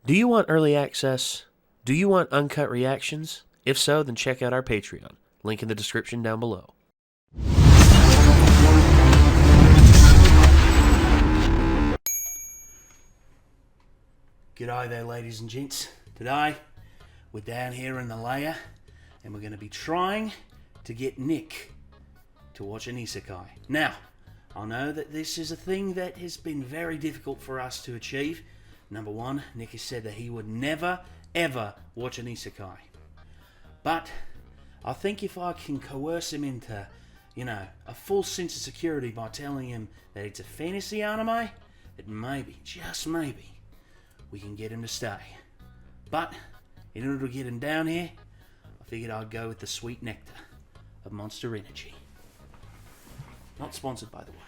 Do you want early access? Do you want uncut reactions? If so, then check out our Patreon. Link in the description down below. G'day there, ladies and gents. Today, we're down here in the lair, and we're going to be trying to get Nick to watch an isekai. Now, I know that this is a thing that has been very difficult for us to achieve. Number one, Nick has said that he would never, ever watch an isekai. But I think if I can coerce him into, a full sense of security by telling him that it's a fantasy anime, that maybe, just maybe, we can get him to stay. But in order to get him down here, I figured I'd go with the sweet nectar of Monster Energy. Not sponsored, by the way.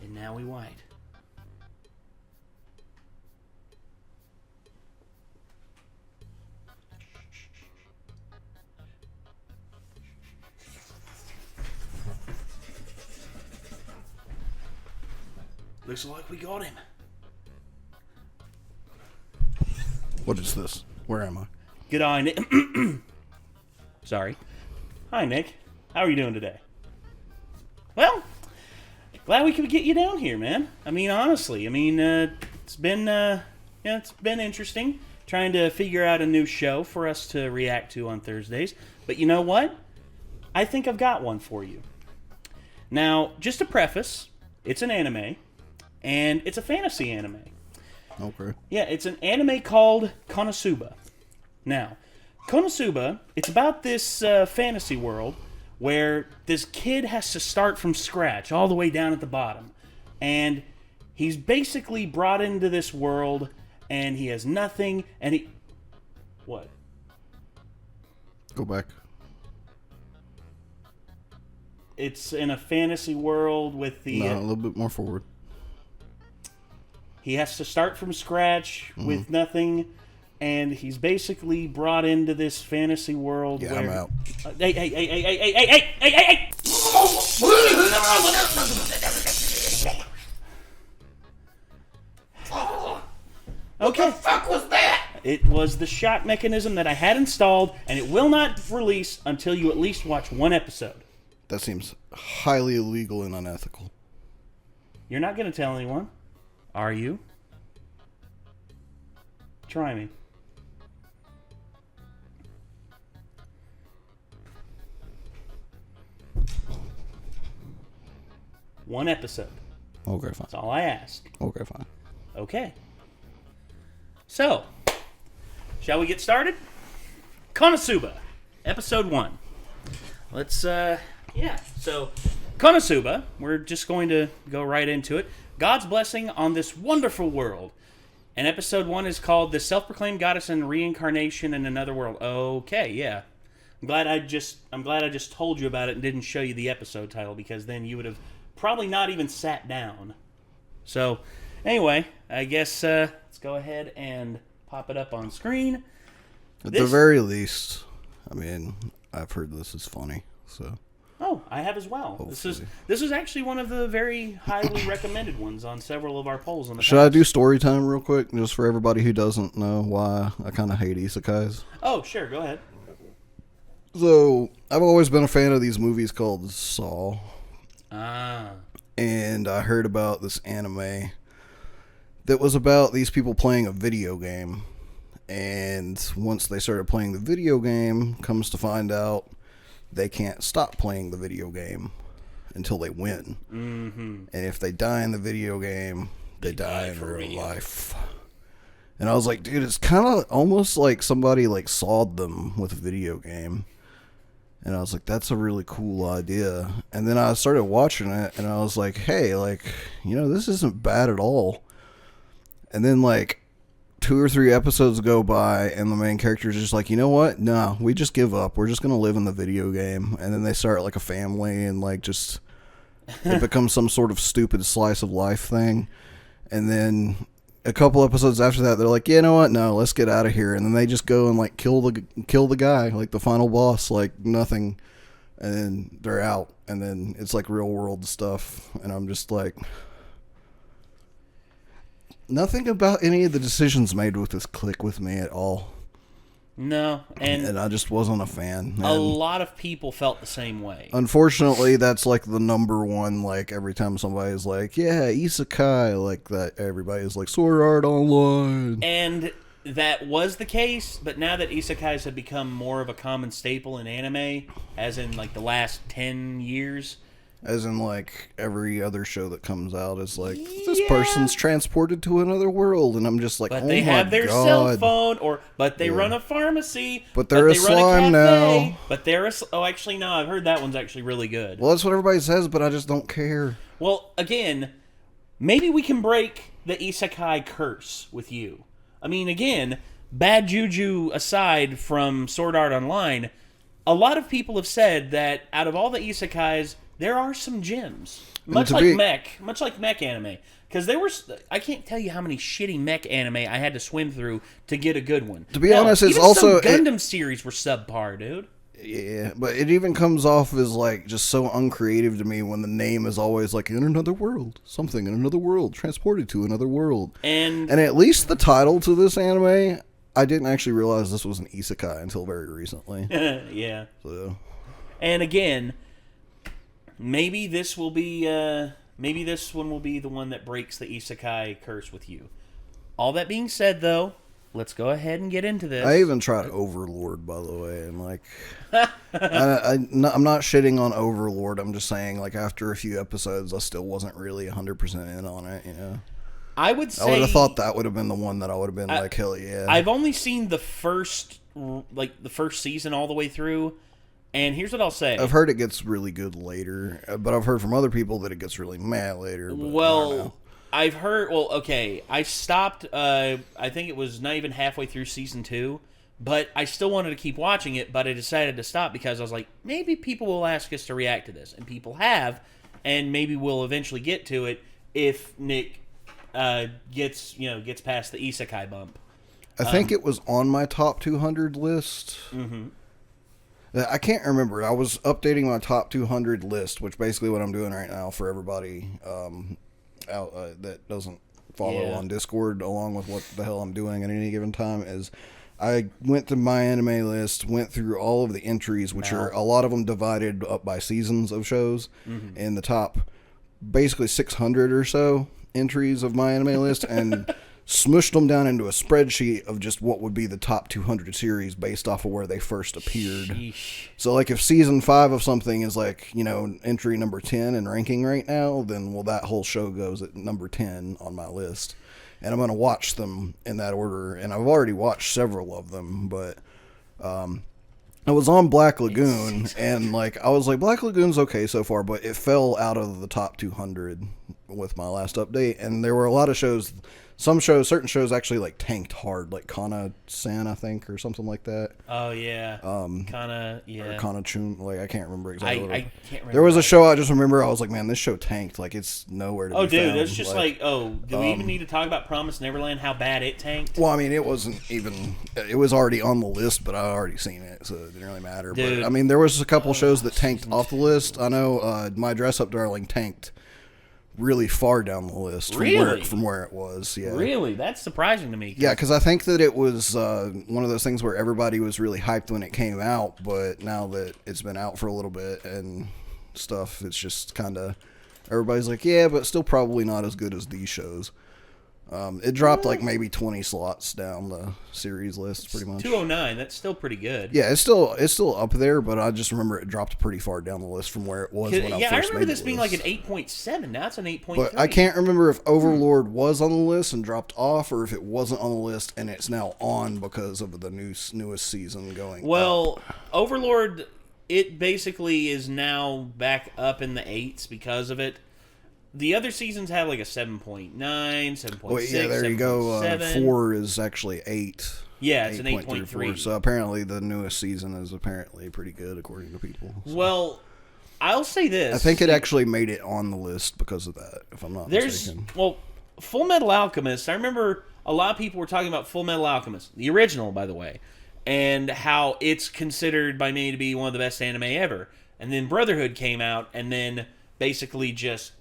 And now we wait. Looks like we got him. What is this? Where am I? G'day, Nick. Sorry. Hi, Nick. How are you doing today? Well, glad we could get you down here, man. I mean, honestly, it's been interesting trying to figure out a new show for us to react to on Thursdays. But you know what? I think I've got one for you. Now, just to preface, it's an anime. And it's a fantasy anime. Okay. Yeah, it's an anime called KonoSuba. Now, KonoSuba, it's about this fantasy world where this kid has to start from scratch, all the way down at the bottom. And he's basically brought into this world, and he has nothing, and he... What? Go back. It's in a fantasy world with the... No, a little bit more forward. He has to start from scratch with nothing, and he's basically brought into this fantasy world where... I'm out. Hey! Okay. What the fuck was that? It was the shot mechanism that I had installed, and it will not release until you at least watch one episode. That seems highly illegal and unethical. You're not going to tell anyone, are you? Try me. One episode. Okay, fine. That's all I ask. Okay, fine. Okay. So, shall we get started? KonoSuba, episode 1. Let's, So, KonoSuba, we're just going to go right into it. God's blessing on this wonderful world. And episode 1 is called The Self-Proclaimed Goddess and Reincarnation in Another World. Okay, yeah. I'm glad I just told you about it and didn't show you the episode title, because then you would have probably not even sat down. So, anyway, I guess let's go ahead and pop it up on screen. At the very least, I've heard this is funny, so... Oh, I have as well. Hopefully. This is actually one of the very highly recommended ones on several of our polls in the Should past. I do story time real quick, just for everybody who doesn't know why I kind of hate isekais? Oh, sure, go ahead. So, I've always been a fan of these movies called Saw. Ah. And I heard about this anime that was about these people playing a video game. And once they started playing the video game, comes to find out they can't stop playing the video game until they win. Mm-hmm. And if they die in the video game, they die in real life. And I was like, dude, it's kind of almost like somebody like sawed them with a video game. And I was like, that's a really cool idea. And then I started watching it, and I was like, hey, this isn't bad at all. And then 2 or 3 episodes go by, and the main character is just like, you know what? No, we just give up. We're just going to live in the video game. And then they start a family, and it becomes some sort of stupid slice of life thing. And then a couple episodes after that, they're like, you know what? No, let's get out of here. And then they just go and kill the guy, the final boss, nothing. And then they're out. And then it's real world stuff. And I'm just like, Nothing about any of the decisions made with this click with me at all. No, and I just wasn't a fan. A lot of people felt the same way. Unfortunately, that's like the number one, like every time somebody's like, yeah, isekai, like that, everybody's like, Sword Art Online. And that was the case, but now that isekais have become more of a common staple in anime, as in like the last 10 years... As in, like, every other show that comes out is like, this person's transported to another world, and I'm just like, but oh they my have their God. cell phone, but they run a pharmacy, but they're a slime now. But they're a... Oh, actually, no, I've heard that one's actually really good. Well, that's what everybody says, but I just don't care. Well, again, maybe we can break the isekai curse with you. I mean, again, bad juju aside from Sword Art Online, a lot of people have said that out of all the isekais, there are some gems, much like mech anime. Because I can't tell you how many shitty mech anime I had to swim through to get a good one. To be honest, it's also some Gundam series were subpar, dude. Yeah, but it even comes off as like just so uncreative to me when the name is always like in another world, something in another world, transported to another world. And at least the title to this anime, I didn't actually realize this was an isekai until very recently. Yeah. So. And again. Maybe this will be. Maybe this one will be the one that breaks the isekai curse with you. All that being said, though, let's go ahead and get into this. I even tried Overlord, by the way, and like, I'm not shitting on Overlord. I'm just saying, like, after a few episodes, I still wasn't really 100% in on it. You know, I would say I would have thought that would have been the one that I would have been like, hell yeah. I've only seen the first season all the way through. And here's what I'll say. I've heard it gets really good later, but I've heard from other people that it gets really mad later. But well, I've heard... Well, okay. I stopped... I think it was not even halfway through Season 2. But I still wanted to keep watching it, but I decided to stop because I was like, maybe people will ask us to react to this. And people have. And maybe we'll eventually get to it if Nick gets past the isekai bump. I think it was on my top 200 list. Mm-hmm. I can't remember. I was updating my top 200 list, which basically what I'm doing right now for everybody that doesn't follow on Discord, along with what the hell I'm doing at any given time, is I went to my anime list, went through all of the entries, which are a lot of them divided up by seasons of shows, in the top basically 600 or so entries of my anime list, and smushed them down into a spreadsheet of just what would be the top 200 series based off of where they first appeared. Sheesh. So, like, if season 5 of something is, like, you know, entry number 10 in ranking right now, then, well, that whole show goes at number 10 on my list. And I'm going to watch them in that order. And I've already watched several of them, but I was on Black Lagoon, and, like, I was like, Black Lagoon's okay so far, but it fell out of the top 200 with my last update. And there were a lot of shows... certain shows actually like tanked hard, like Kana-san, I think, or something like that. Oh yeah, Kana, yeah, or Kana-chun, like I can't remember exactly. I can't remember. There was a show I just remember. I was like, man, this show tanked. Like it's nowhere to be found. Oh, dude, it's just like, do we even need to talk about Promised Neverland? How bad it tanked? Well, I mean, it wasn't even. It was already on the list, but I already seen it, so it didn't really matter. Dude. But I mean, there was a couple shows that tanked off the list. I know My Dress Up Darling tanked really far down the list from where it was. Yeah, really, that's surprising to me. Yeah, because I think that it was one of those things where everybody was really hyped when it came out, but now that it's been out for a little bit and stuff, it's just kind of everybody's like, yeah, but still probably not as good as these shows. It dropped like maybe 20 slots down the series list, pretty much. 209. That's still pretty good. Yeah, it's still up there, but I just remember it dropped pretty far down the list from where it was when I first made it. Yeah, I remember this being like an 8.7. Now it's an 8.3. But I can't remember if Overlord was on the list and dropped off, or if it wasn't on the list and it's now on because of the newest season going. Well, Overlord, it basically is now back up in the 8s because of it. The other seasons have like a 7.9, 7.6, well, yeah, there you go. 4 is actually 8. Yeah, it's an 8.3. So apparently the newest season is apparently pretty good according to people. So. Well, I'll say this. I think it actually made it on the list because of that, if I'm not mistaken. Well, Full Metal Alchemist, I remember a lot of people were talking about Full Metal Alchemist, the original, by the way, and how it's considered by me to be one of the best anime ever. And then Brotherhood came out and then basically just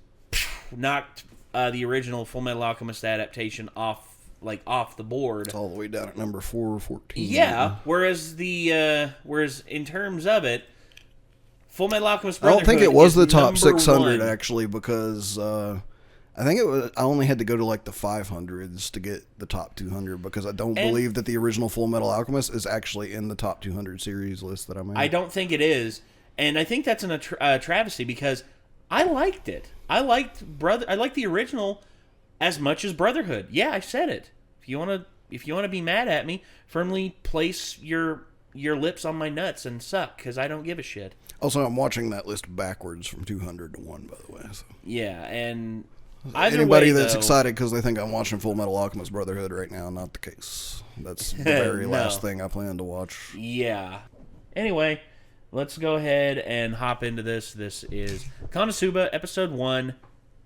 knocked the original Full Metal Alchemist adaptation off the board. It's all the way down at number 4 or 14. Yeah, whereas in terms of it, Full Metal Alchemist Brotherhood I don't think it was the top number 600 one. actually, because I think it was. I only had to go to like the 500s to get the top 200, because I don't believe that the original Full Metal Alchemist is actually in the top 200 series list that I'm in. I don't think it is, and I think that's a travesty, because I liked it. I liked the original as much as Brotherhood. Yeah, I said it. If you want to be mad at me, firmly place your lips on my nuts and suck, because I don't give a shit. Also, I'm watching that list backwards from 200 to 1, by the way. So. Yeah, and anybody that's excited because they think I'm watching Full Metal Alchemist Brotherhood right now, not the case. That's the very last thing I plan to watch. Yeah. Anyway, let's go ahead and hop into this. This is KonoSuba Episode 1.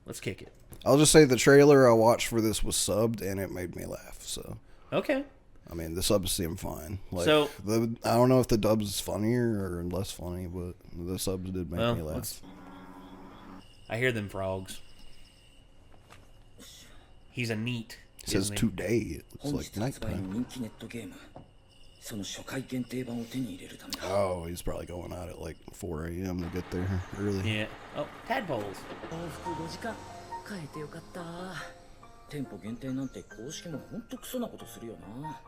Let's kick it. I'll just say the trailer I watched for this was subbed, and it made me laugh. So okay. I mean, the subs seem fine. Like, so I don't know if the dubs is funnier or less funny, but the subs did make me laugh. I hear them frogs. He's a neat. It says today. It looks like nighttime. Oh, he's probably going out at like 4 a.m. to get there early. Yeah. Oh, tadpoles. 変えてよかった。店舗限定なんて公式もほんとクソなことするよな。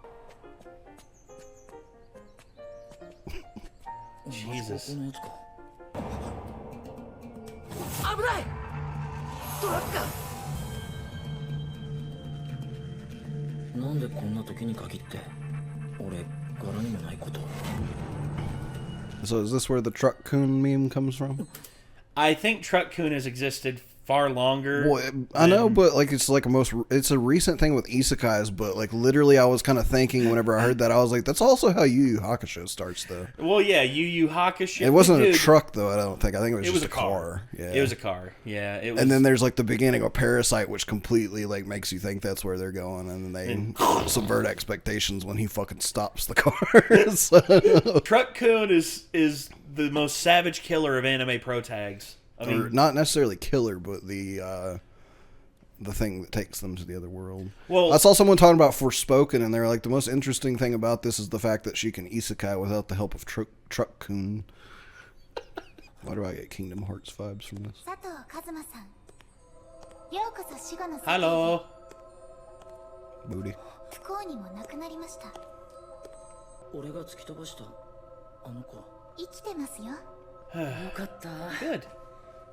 Jesus. 危ない。トラックか。なんでこんな時に限って俺柄にもないこと。 So is this where the Truck Coon meme comes from? I think Truck Coon has existed far longer. Well, I know, but like it's a recent thing with isekais, but like literally I was kind of thinking whenever I heard that, I was like, that's also how Yu Yu Hakusho starts though. Well, yeah, Yu Yu Hakusho. It wasn't a truck though, I don't think. I think it was just a car. Yeah. It was a car. Yeah. It was... And then there's like the beginning of Parasite, which completely like makes you think that's where they're going, and then they subvert expectations when he fucking stops the car. So. Truck Coon is the most savage killer of anime pro tags. I mean, or not necessarily killer, but the thing that takes them to the other world. Well, I saw someone talking about Forspoken, and they're like, the most interesting thing about this is the fact that she can isekai without the help of Truck-kun. Why do I get Kingdom Hearts vibes from this? Hello. Booty. 俺が突き飛ばしたあの子生きてますよ。よかった。 Good.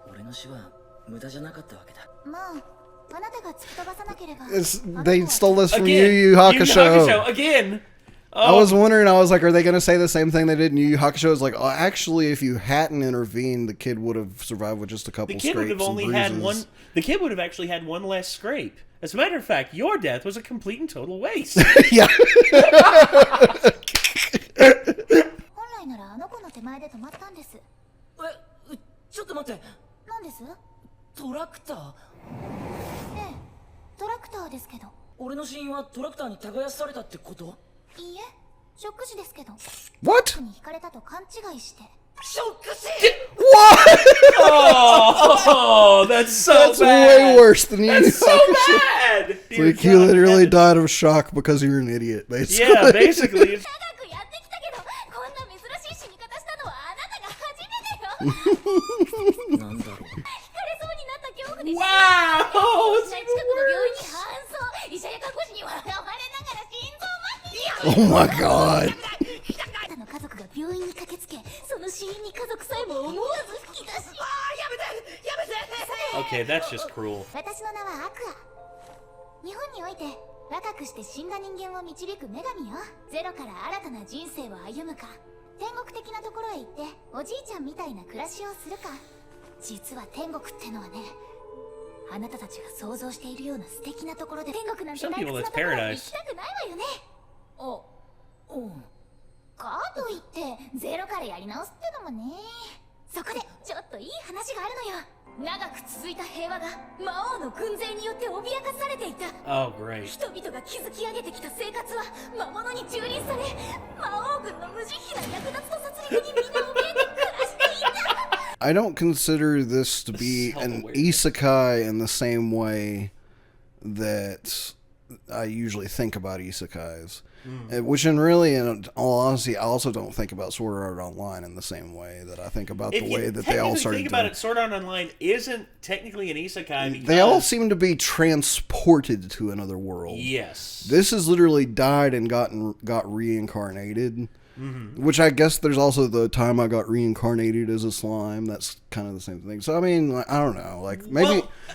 俺の死は無駄じゃなかったわけだ。まあ、あなたが突き飛ばさなければ。 They stole this from Yu Again, Yu Hakusho. Again. I was wondering, I was like, are they going to say the same thing they did in Yu Yu Hakusho? It's like, oh, actually, if you hadn't intervened, the kid would have survived with just a couple scrapes and bruises. The kid would have actually had one less scrape. As a matter of fact, your death was a complete and total waste. Yeah. 本来ならあの子の手前で止まったんです。え、ちょっと待って。何です？トラクター。ええ、トラクターですけど。俺の死因はトラクターに耕されたってこと？いいえ、ショック死ですけど。 What? に惹かれたと勘違いして。ショック死 What? Oh, that's so That's bad. way worse than Yu Yu That's so Hakusho. bad. It's like you literally died of shock because you're an idiot, basically. Yeah, basically. It's... 長くやってきたけど、こんな珍しい死に方したのはあなたが初めてよ。なんだろう。惹かれそうになった恐怖で。 Wow. 近くの病院に搬送。医者や看護師に笑われながら心臓麻痺。 Oh my god. あなたの家族が病院に駆けつけ、その死因に家族さえも思わず吹き出し。やめてやめて Okay, that's just cruel. 私の名はアクア。日本において若くして死んだ人間を導く女神よ。ゼロから新たな人生を歩むか、天国的なところへ行っておじいちゃんみたいな暮らしをするか。実は天国ってのはね、あなたたちが想像しているような素敵なところで、天国なんて退屈なところに行きたくないわよね。かといってゼロからやり直すってのもね。そこでちょっといい話があるのよ。長く続いた平和が魔王の軍勢によって脅かされていた。 Oh, great. 人々が築き上げてきた生活は魔物に蹂躙され、魔王軍の無慈悲な略奪と殺戮に皆怯えて暮らしていた。I don't consider this to be an isekai in the same way that I usually think about isekais. Which, in all honesty, I also don't think about Sword Art Online in the same way that I think about the way that they all started. Think about it, Sword Art Online isn't technically an isekai. Because they all seem to be transported to another world. Yes, this has literally died and got reincarnated. Which I guess there's also the time I got reincarnated as a slime. That's kind of the same thing. So I mean, like, I don't know. Like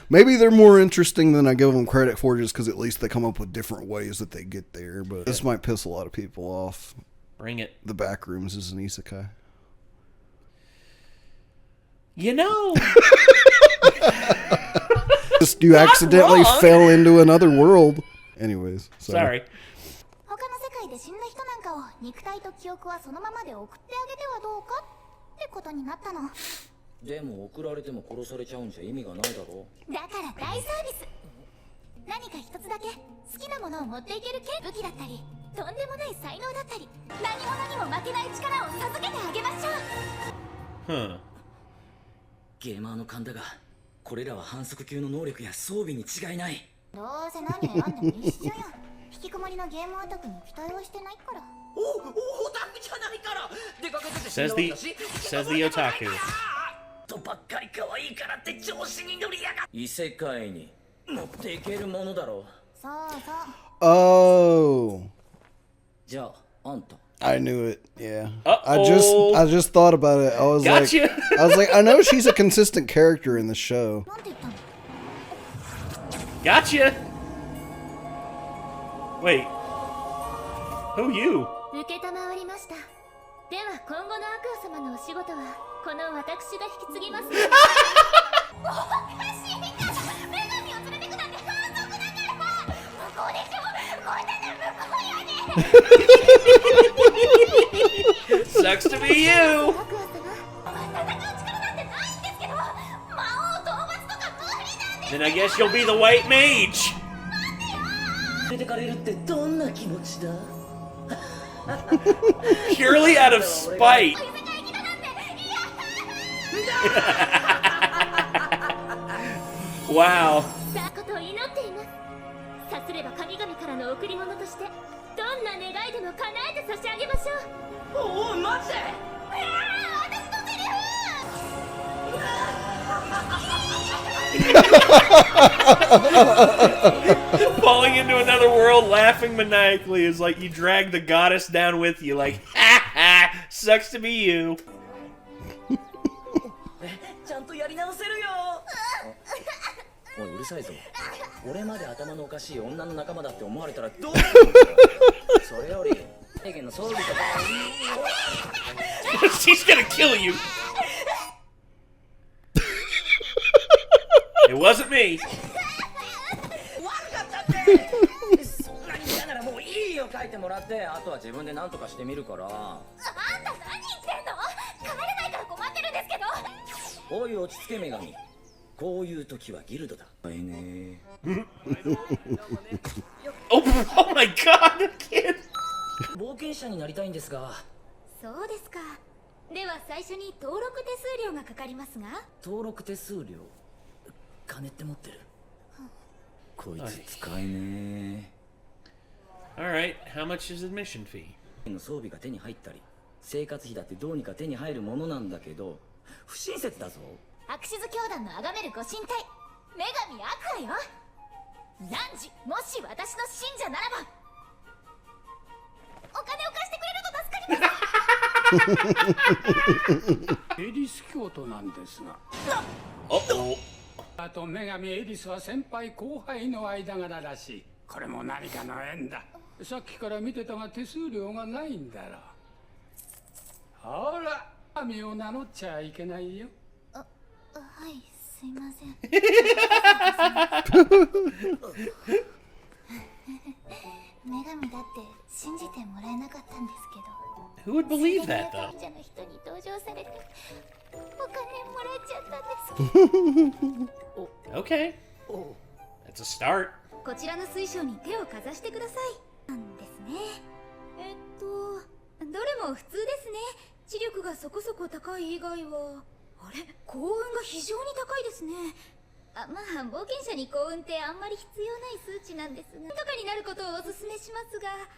maybe they're more interesting than I give them credit for, just because at least they come up with different ways that they get there. But this might piss a lot of people off. Bring it. The Backrooms is an isekai. You know, just you accidentally fell into another world. Anyways, sorry. 世界で死んだ人なんかを肉体と記憶はそのままで送ってあげてはどうかってことになったの。でも送られても殺されちゃうんじゃ意味がないだろう。だから大サービス。何か一つだけ好きなものを持っていける武器だったり、とんでもない才能だったり、何者にも負けない力を授けてあげましょう。ゲーマーの勘だが、これらは反則級の能力や装備に違いない。どうせ何選んでも一緒やん。引きこもりのゲームオタクに期待はしてないから。オタクじゃないから。出かけてて says the otaku. とばっかり可愛いからって調子に乗りやがる。異世界に持っていけるものだろう。そうそう。Oh. じゃああんた。I knew it. Yeah. Uh-oh. I just thought about it. I was like, I know she's a consistent character in the show. Gotcha. Wait. Who you? 受けたまわりました。では今後のアクア様のお仕事はこの私が引き継ぎます。おかしいんだ。女神を連れてくなんて反則だから。向こうでしょ。こんなの向こうやね。Sucks to be you. アクア様、戦う力なんてないんですけど、魔王討伐とか無理なんです。 Then I guess you'll be the white mage. 連れてかれるってどんな気持ちだ？Purely out of spite. Wow. さことを祈っています。さすれば神々からの贈り物としてどんな願いでも叶えて差し上げましょう。おお、マジで？私のセリフ。Falling into another world, laughing maniacally is like you drag the goddess down with you. Like, ha ha, sucks to be you. ちゃんとやり直せるよ。おい、うるさいぞ。俺まで頭のおかしい女の仲間だって思われたらどうするんだ。それより、平家の装備とか。She's gonna kill you. It wasn't me. 悪かったって。そんなに嫌ならもういいよ、書いてもらって。あとは自分で何とかしてみるから。あんた何言ってんの？帰れないから困ってるんですけど。おい、落ち着け女神。こういう時はギルドだ。Oh my god, kid. 冒険者になりたいんですが。そうですか。では最初に登録手数料がかかりますが。登録手数料？金って持ってる。こいつ使えねえ。Alright, how much is admission fee? の装備が手に入ったり、生活費だってどうにか手に入るものなんだけど、不親切だぞ。アクシズ教団の崇めるご神体、女神アクアよ。汝、もし私の信者ならば、お金を貸してくれると助かります。エリス教徒なんですが。あと女神エリスは先輩後輩の間柄らしい。これも何かの縁だ。さっきから見てたが手数料がないんだろう。ほら、神を名乗っちゃいけないよ。はい、すいません。女神だって信じてもらえなかったんですけど。Who would believe that, though? 神社の人に同情されてお金もらっちゃったんですけど。Okay. That's a start. こちらの水晶に手をかざしてください。なんですね。どれも普通ですね。知力がそこそこ高い以外は。あれ、幸運が非常に高いですね。まあ冒険者に幸運ってあんまり必要ない数値なんですが、とかになることをお勧めしますが。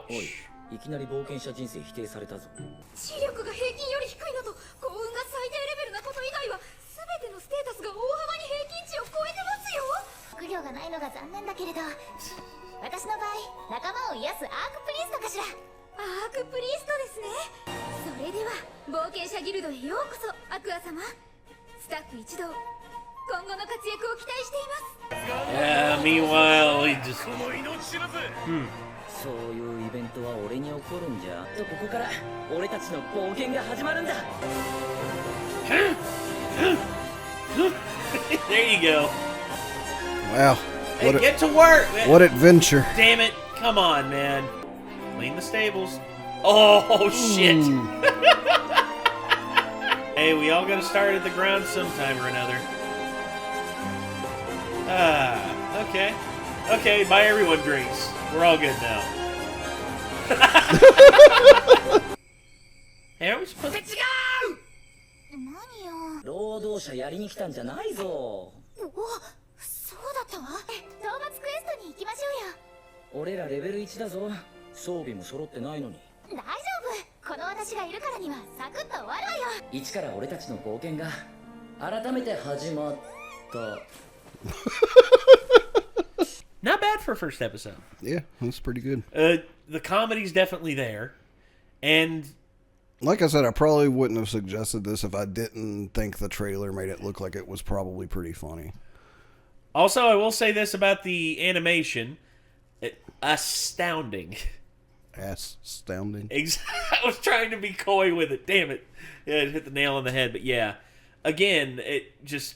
おい、いきなり冒険者人生否定されたぞ。視力が平均より低いのと幸運が最低レベルなこと以外は全てのステータスが大幅に平均値を超えてますよ。副業がないのが残念だけれど、私の場合仲間を癒すアークプリストかしら。アークプリストですね。それでは冒険者ギルドへようこそ。アクア様、スタッフ一同、今後の活躍を期待しています。Yeah, meanwhile, he just... そういうイベントは俺に起こるんじゃ。とここから俺たちの冒険が始まるんだ。There you go. Wow. Hey, What, get to work. what adventure. Damn it. Come on, man. Clean the stables. Oh, shit. Hey, we all gotta start at the ground sometime or another. Okay. Okay, buy everyone drinks. We're all good now. Hey, are we supposed to... 何よ。労働者やりに来たんじゃないぞ。お、そうだったわ。討伐クエストに行きましょうよ。俺らレベル1だぞ。装備も揃ってないのに。大丈夫。この私がいるからにはサクッと終わるわよ。一から俺たちの冒険が改めて始まった。Not bad for a first episode. Yeah, that's pretty good. The comedy's definitely there. And... Like I said, I probably wouldn't have suggested this if I didn't think the trailer made it look like it was probably pretty funny. Also, I will say this about the animation. Astounding. Astounding. I was trying to be coy with it. Damn it. Yeah, it hit the nail on the head. But yeah, again, it just...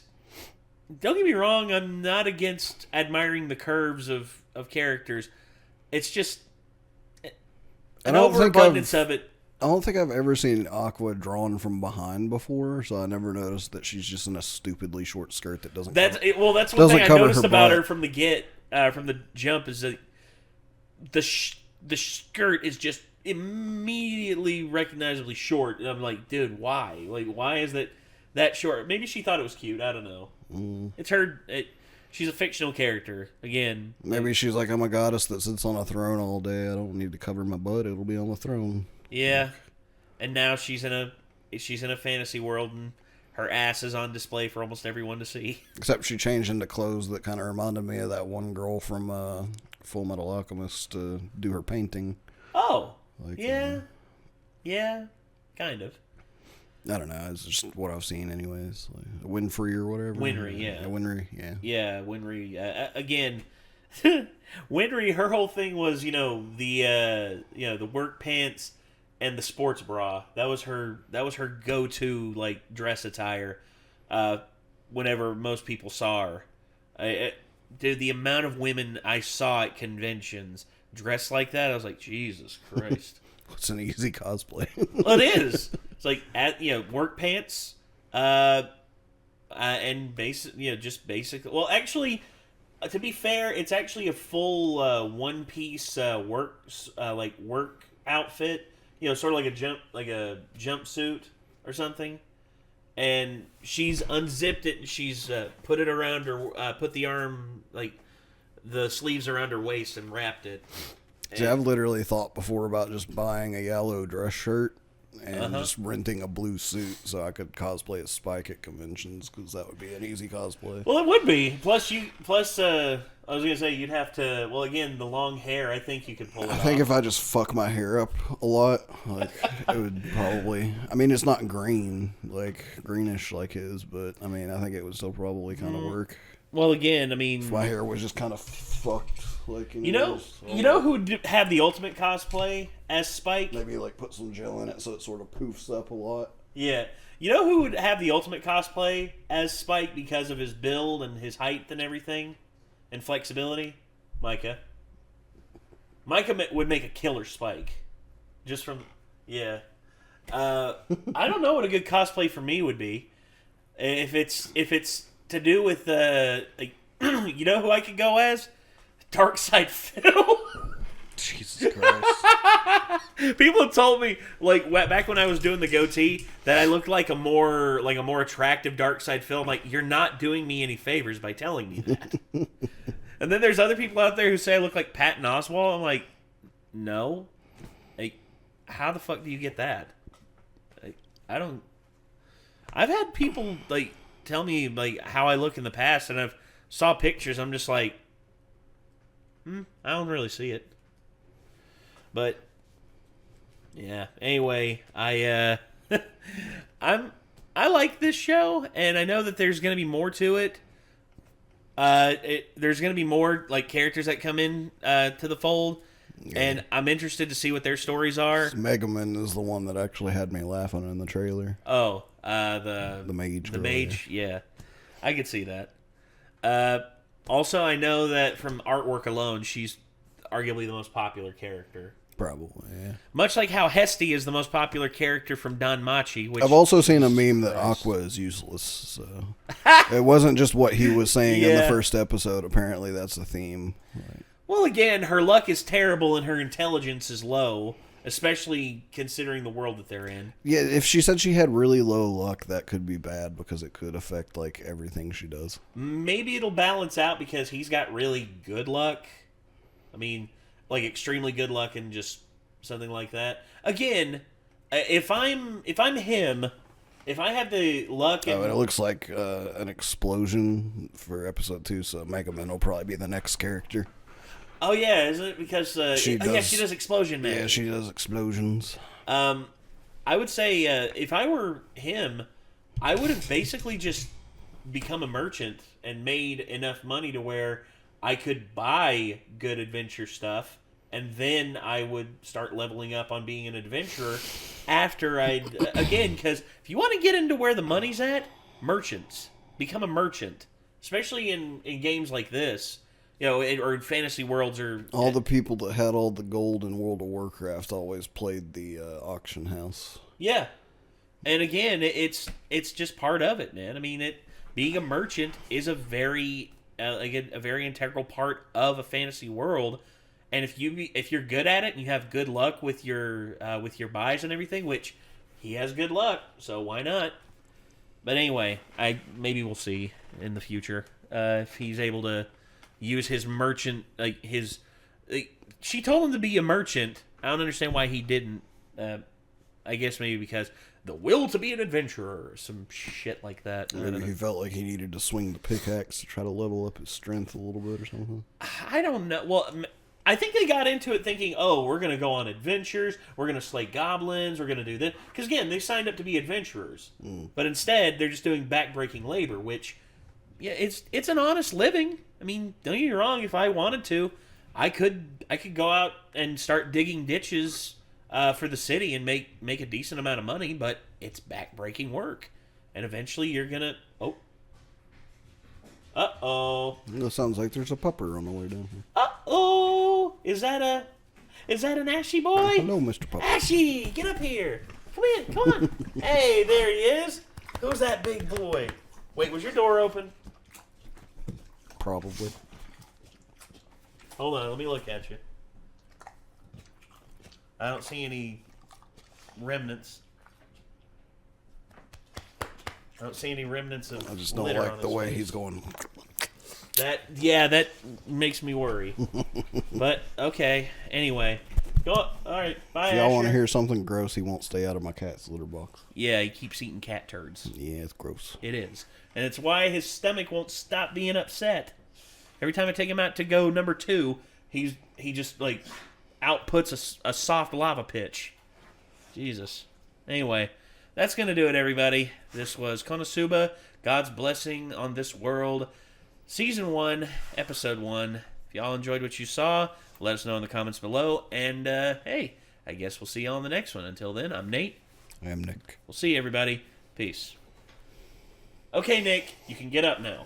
Don't get me wrong, I'm not against admiring the curves of characters. It's just an overabundance of it. I don't think I've ever seen Aqua drawn from behind before, so I never noticed that she's just in a stupidly short skirt that doesn't. That's one thing I noticed about her from the jump is that the skirt is just immediately recognizably short, and I'm like, dude, why? Like, why is that short? Maybe she thought it was cute. I don't know. It's her. She's a fictional character again. Maybe she's like, I'm a goddess that sits on a throne all day. I don't need to cover my butt. It'll be on the throne. Yeah, and now she's in a fantasy world, and her ass is on display for almost everyone to see. Except she changed into clothes that kind of reminded me of that one girl from Full Metal Alchemist to do her painting. Oh, like, yeah, kind of. I don't know. It's just what I've seen, anyways. Like Winfrey or whatever. Winry, yeah. Winry, yeah. Yeah, Winry. Again, Winry. Her whole thing was, the work pants and the sports bra. That was her go-to like dress attire. Whenever most people saw her, dude, the amount of women I saw at conventions dressed like that, I was like, Jesus Christ. It's an easy cosplay. Well, it is. It's like work pants, and just basic. Well, actually, to be fair, it's actually a full one-piece work outfit. Sort of like a jumpsuit or something. And she's unzipped it and she's put it around her, put the arm, like the sleeves around her waist and wrapped it. See, I've literally thought before about just buying a yellow dress shirt and just renting a blue suit so I could cosplay as Spike at conventions, because that would be an easy cosplay. Well, it would be. Plus, I was going to say, you'd have to, well, again, the long hair, I think you could pull it off. I think if I just fuck my hair up a lot, like, it would probably, I mean, it's not green, like, greenish like his, but, I mean, I think it would still probably kind of work. Well, again, I mean... If my hair was just kind of fucked, like... You know who would have the ultimate cosplay as Spike? Maybe, like, put some gel in it so it sort of poofs up a lot. Yeah. You know who would have the ultimate cosplay as Spike because of his build and his height and everything? And flexibility? Micah. Micah would make a killer Spike. Just from... Yeah. I don't know what a good cosplay for me would be. If it's to do with you know who I could go as? Darkside Phil. Jesus Christ. People have told me, like, back when I was doing the goatee, that I looked like a more attractive dark side Phil. I'm like, you're not doing me any favors by telling me that. And then there's other people out there who say I look like Patton Oswalt. I'm like, no. Like, how the fuck do you get that? Like, I don't. I've had people like tell me like how I look in the past, and I've saw pictures. I'm just like, I don't really see it. But yeah. Anyway, I like this show, and I know that there's going to be more to it. There's going to be more like characters that come in to the fold, and I'm interested to see what their stories are. Megaman is the one that actually had me laughing in the trailer. Oh, the mage. The mage, yeah. I could see that. Also, I know that from artwork alone, she's arguably the most popular character. Probably, yeah. Much like how Hesty is the most popular character from Don Machi. Which I've also seen a meme that Aqua is useless, so it wasn't just what he was saying in the first episode. Apparently, that's the theme. Right. Well, again, her luck is terrible and her intelligence is low, especially considering the world that they're in. Yeah, if she said she had really low luck, that could be bad because it could affect like everything she does. Maybe it'll balance out because he's got really good luck. I mean, like extremely good luck and just something like that. Again, if I'm him, if I have the luck and... Oh, and it looks like an explosion for episode 2, so Mega Man will probably be the next character. Oh yeah, isn't it because she does explosion man. Yeah, she does explosions. I would say if I were him, I would have basically just become a merchant and made enough money to where I could buy good adventure stuff, and then I would start leveling up on being an adventurer after I'd... Again, because if you want to get into where the money's at, merchants. Become a merchant. Especially in games like this. You know, or in fantasy worlds. Or all the people that had all the gold in World of Warcraft always played the auction house. Yeah. And again, it's just part of it, man. I mean, being a merchant is a very... again, a very integral part of a fantasy world, and if you're good at it and you have good luck with your buys and everything, which he has good luck, so why not? But anyway, maybe we'll see in the future if he's able to use his merchant she told him to be a merchant. I don't understand why he didn't. I guess maybe because the will to be an adventurer or some shit like that. Maybe he felt like he needed to swing the pickaxe to try to level up his strength a little bit or something. I don't know. Well, I think they got into it thinking, oh, we're going to go on adventures, we're going to slay goblins, we're going to do this. Because, again, they signed up to be adventurers. But instead, they're just doing backbreaking labor, which, yeah, it's an honest living. I mean, don't get me wrong, if I wanted to, I could go out and start digging ditches for the city and make a decent amount of money, but it's backbreaking work. And eventually you're going to... Uh-oh. It sounds like there's a pupper on the way down here. Uh-oh. Is that an Ashy boy? Hello, Mr. Pupper. Ashy, get up here. Come in, come on. Hey, there he is. Who's that big boy? Wait, was your door open? Probably. Hold on, let me look at you. I don't see any remnants. I don't see any remnants of I just don't litter like on the his way face. he's going. That makes me worry. But okay. Anyway, go. All right. Bye. If y'all want to Asher. hear something gross, he won't stay out of my cat's litter box. Yeah, he keeps eating cat turds. Yeah, it's gross. It is, and it's why his stomach won't stop being upset. Every time I take him out to go number 2, he just like outputs a soft lava pitch. Jesus. Anyway. That's going to do it, everybody. This was KonoSuba, God's Blessing on This World, Season 1, Episode 1. If y'all enjoyed what you saw, let us know in the comments below. And, hey, I guess we'll see y'all on the next one. Until then, I'm Nate. I am Nick. We'll see you, everybody. Peace. Okay, Nick, you can get up now.